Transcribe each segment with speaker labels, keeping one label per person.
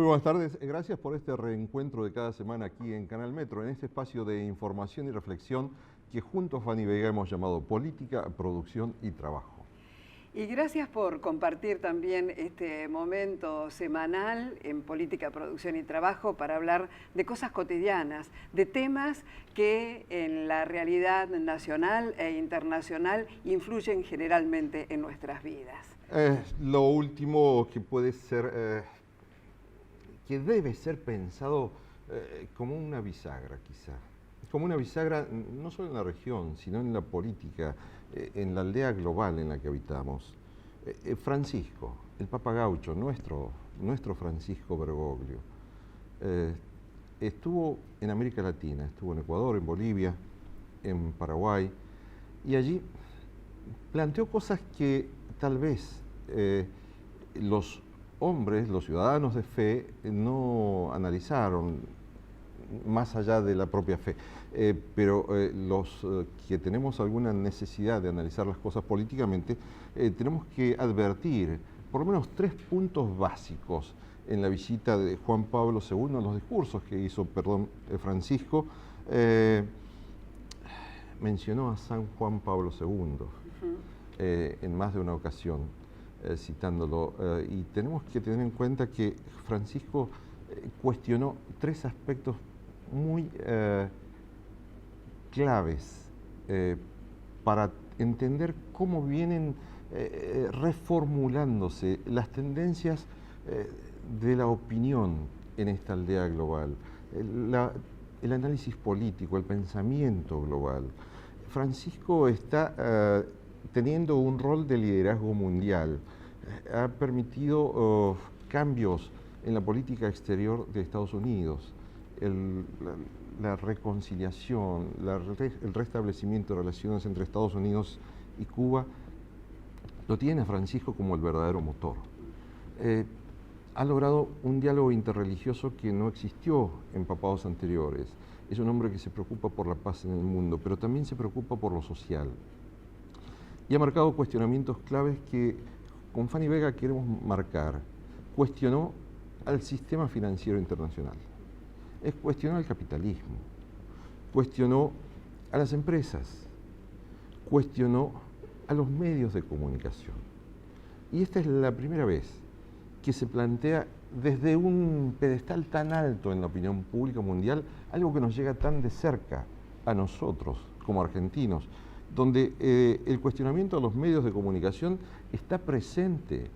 Speaker 1: Muy buenas tardes. Gracias por este reencuentro de cada semana aquí en Canal Metro, en este espacio de información y reflexión que junto a Fanny Vega hemos llamado Política, Producción y Trabajo.
Speaker 2: Y gracias por compartir también este momento semanal en Política, Producción y Trabajo para hablar de cosas cotidianas, de temas que en la realidad nacional e internacional influyen generalmente en nuestras vidas.
Speaker 1: Lo último que puede ser, que debe ser pensado como una bisagra quizá. Como una bisagra no solo en la región, sino en la política, en la aldea global en la que habitamos. Francisco, el Papa Gaucho, nuestro Francisco Bergoglio, estuvo en América Latina, estuvo en Ecuador, en Bolivia, en Paraguay, y allí planteó cosas que tal vez los hombres, los ciudadanos de fe, no analizaron más allá de la propia fe. Pero los que tenemos alguna necesidad de analizar las cosas políticamente, tenemos que advertir por lo menos 3 puntos básicos en la visita de Juan Pablo II, en los discursos que hizo, Francisco. Mencionó a San Juan Pablo II en más de una ocasión, citándolo. Y tenemos que tener en cuenta que Francisco cuestionó 3 aspectos muy claves para entender cómo vienen reformulándose las tendencias de la opinión en esta aldea global, el análisis político, el pensamiento global. Francisco está teniendo un rol de liderazgo mundial, ha permitido cambios en la política exterior de Estados Unidos, la reconciliación, el restablecimiento de relaciones entre Estados Unidos y Cuba, lo tiene a Francisco como el verdadero motor. Ha logrado un diálogo interreligioso que no existió en papados anteriores. Es un hombre que se preocupa por la paz en el mundo, pero también se preocupa por lo social. Y ha marcado cuestionamientos claves que con Fanny Vega queremos marcar. Cuestionó al sistema financiero internacional, cuestionó al capitalismo, cuestionó a las empresas, cuestionó a los medios de comunicación. Y esta es la primera vez que se plantea desde un pedestal tan alto en la opinión pública mundial algo que nos llega tan de cerca a nosotros como argentinos, donde el cuestionamiento a los medios de comunicación está presente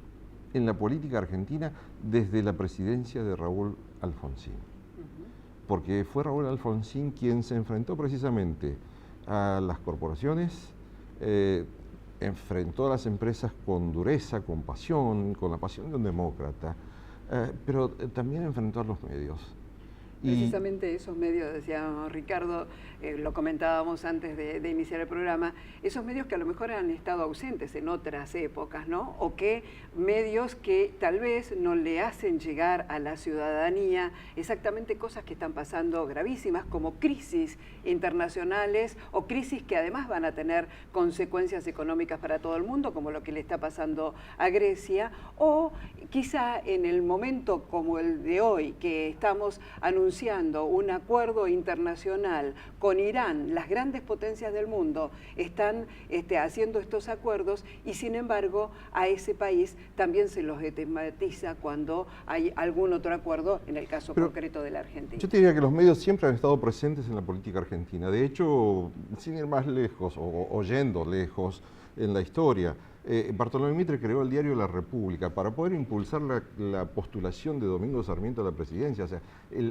Speaker 1: en la política argentina desde la presidencia de Raúl Alfonsín. Porque fue Raúl Alfonsín quien se enfrentó precisamente a las corporaciones, enfrentó a las empresas con dureza, con pasión, con la pasión de un demócrata, pero también enfrentó a los medios.
Speaker 2: Precisamente esos medios, decía Ricardo, lo comentábamos antes de iniciar el programa, esos medios que a lo mejor han estado ausentes en otras épocas, ¿no? O que medios que tal vez no le hacen llegar a la ciudadanía exactamente cosas que están pasando gravísimas, como crisis internacionales o crisis que además van a tener consecuencias económicas para todo el mundo, como lo que le está pasando a Grecia, o quizá en el momento como el de hoy, que estamos anunciando un acuerdo internacional con Irán, las grandes potencias del mundo están haciendo estos acuerdos y sin embargo a ese país también se los estigmatiza cuando hay algún otro acuerdo, en el caso concreto de la Argentina.
Speaker 1: Yo te diría que los medios siempre han estado presentes en la política argentina. De hecho, sin ir más lejos o yendo lejos en la historia, Bartolomé Mitre creó el diario La República para poder impulsar la postulación de Domingo Sarmiento a la presidencia. O sea,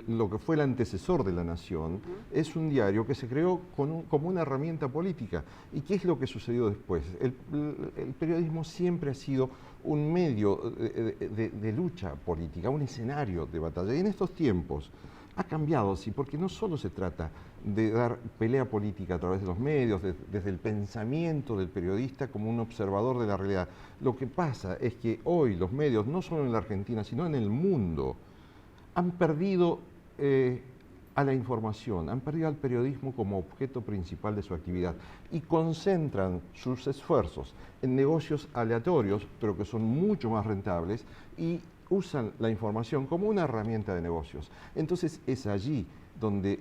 Speaker 1: lo que fue el antecesor de La Nación es un diario que se creó como una herramienta política. ¿Y qué es lo que sucedió después? El periodismo siempre ha sido un medio de lucha política, un escenario de batalla. Y en estos tiempos ha cambiado, sí, porque no solo se trata de dar pelea política a través de los medios, desde el pensamiento del periodista como un observador de la realidad. Lo que pasa es que hoy los medios, no solo en la Argentina, sino en el mundo, han perdido a la información, han perdido al periodismo como objeto principal de su actividad y concentran sus esfuerzos en negocios aleatorios, pero que son mucho más rentables, y usan la información como una herramienta de negocios. Entonces es allí donde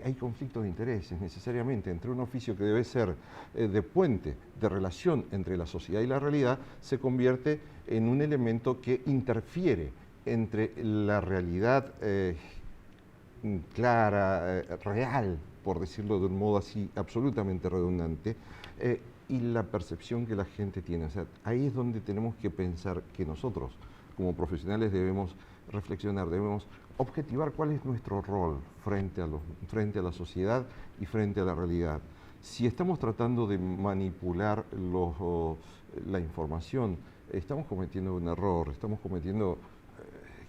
Speaker 1: hay conflictos de intereses necesariamente entre un oficio que debe ser de puente, de relación entre la sociedad y la realidad, se convierte en un elemento que interfiere entre la realidad clara, real, por decirlo de un modo así absolutamente redundante, y la percepción que la gente tiene. O sea, ahí es donde tenemos que pensar que nosotros, como profesionales, debemos reflexionar, debemos objetivar cuál es nuestro rol frente a la sociedad y frente a la realidad. Si estamos tratando de manipular la información, estamos cometiendo un error, estamos cometiendo,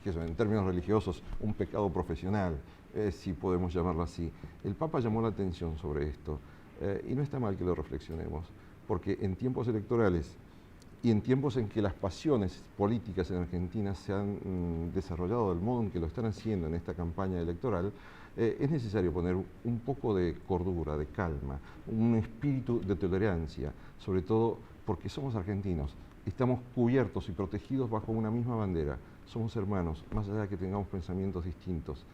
Speaker 1: en términos religiosos, un pecado profesional, si podemos llamarlo así. El Papa llamó la atención sobre esto, y no está mal que lo reflexionemos, porque en tiempos electorales y en tiempos en que las pasiones políticas en Argentina se han desarrollado del modo en que lo están haciendo en esta campaña electoral, es necesario poner un poco de cordura, de calma, un espíritu de tolerancia, sobre todo porque somos argentinos, estamos cubiertos y protegidos bajo una misma bandera, somos hermanos, más allá de que tengamos pensamientos distintos,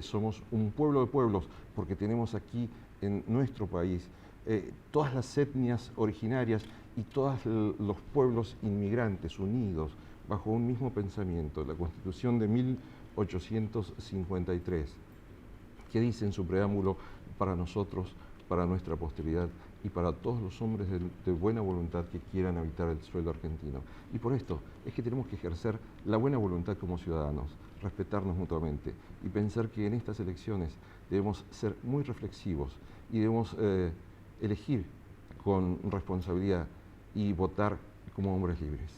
Speaker 1: somos un pueblo de pueblos porque tenemos aquí en nuestro país todas las etnias originarias y todos los pueblos inmigrantes unidos bajo un mismo pensamiento. La Constitución de 1853, que dice en su preámbulo, para nosotros, para nuestra posteridad y para todos los hombres de buena voluntad que quieran habitar el suelo argentino. Y por esto es que tenemos que ejercer la buena voluntad como ciudadanos, respetarnos mutuamente y pensar que en estas elecciones debemos ser muy reflexivos y debemos elegir con responsabilidad y votar como hombres libres.